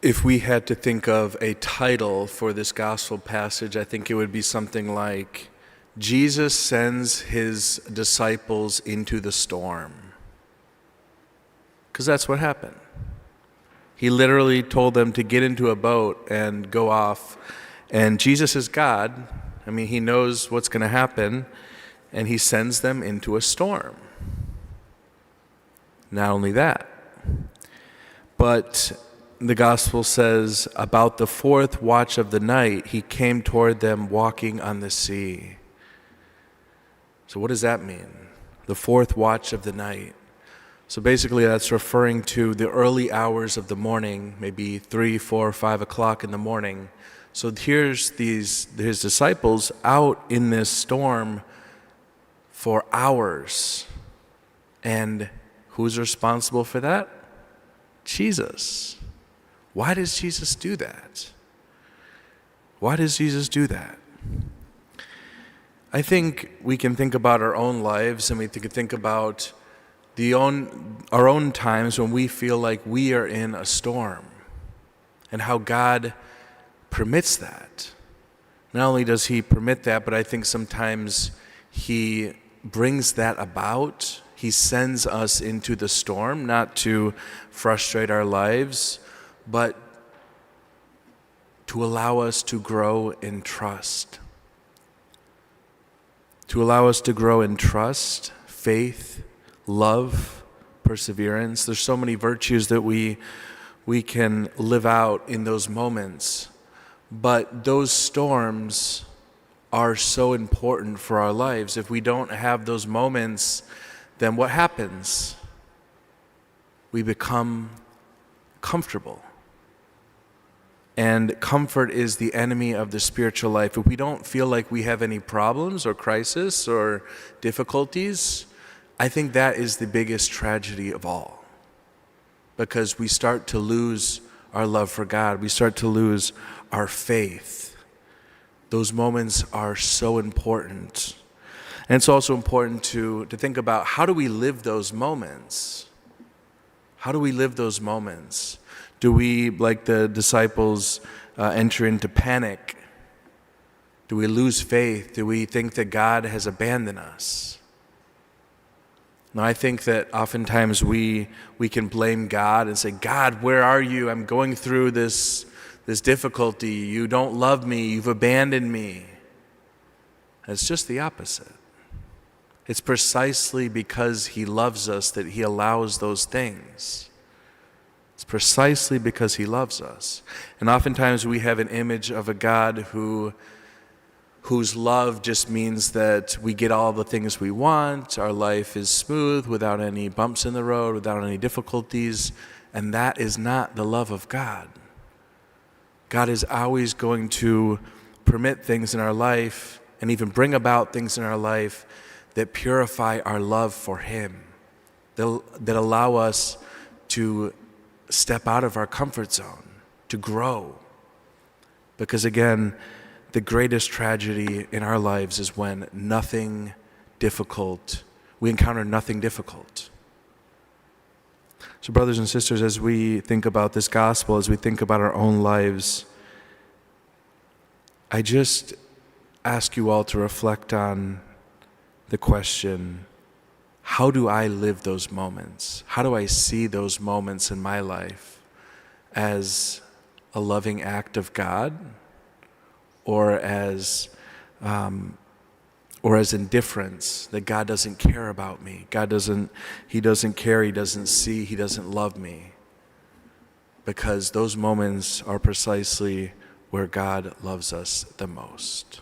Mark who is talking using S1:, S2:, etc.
S1: If we had to think of a title for this gospel passage, I think it would be something like, Jesus sends his disciples into the storm. Because that's what happened. He literally told them to get into a boat and go off. And Jesus is God. I mean, he knows what's going to happen. And he sends them into a storm. Not only that, but the gospel says, about the fourth watch of the night, he came toward them walking on the sea. So what does that mean? The fourth watch of the night. So basically that's referring to the early hours of the morning, maybe 3, 4, 5 o'clock in the morning. So here's his disciples out in this storm for hours. And who's responsible for that? Jesus. Why does Jesus do that? Why does Jesus do that? I think we can think about our own lives, and we can think about our own times when we feel like we are in a storm and how God permits that. Not only does he permit that, but I think sometimes he brings that about. He sends us into the storm, not to frustrate our lives, but to allow us to grow in trust. To allow us to grow in trust, faith, love, perseverance. There's so many virtues that we can live out in those moments. But those storms are so important for our lives. If we don't have those moments, then what happens? We become comfortable. And comfort is the enemy of the spiritual life. If we don't feel like we have any problems or crisis or difficulties, I think that is the biggest tragedy of all. Because we start to lose our love for God. We start to lose our faith. Those moments are so important. And it's also important to think about, how do we live those moments? How do we live those moments? Do we, like the disciples, enter into panic? Do we lose faith? Do we think that God has abandoned us? Now, I think that oftentimes we can blame God and say, God, where are you? I'm going through this difficulty. You don't love me. You've abandoned me. It's just the opposite. It's precisely because he loves us that he allows those things. It's precisely because he loves us. And oftentimes we have an image of a God whose love just means that we get all the things we want, our life is smooth without any bumps in the road, without any difficulties, and that is not the love of God. God is always going to permit things in our life and even bring about things in our life that purify our love for him, that allow us to step out of our comfort zone, to grow. Because again, the greatest tragedy in our lives is when we encounter nothing difficult. So brothers and sisters, as we think about this gospel, as we think about our own lives, I just ask you all to reflect on the question, how do I live those moments? How do I see those moments in my life? As a loving act of God, or as indifference, that God doesn't care about me. He doesn't care, he doesn't see, he doesn't love me. Because those moments are precisely where God loves us the most.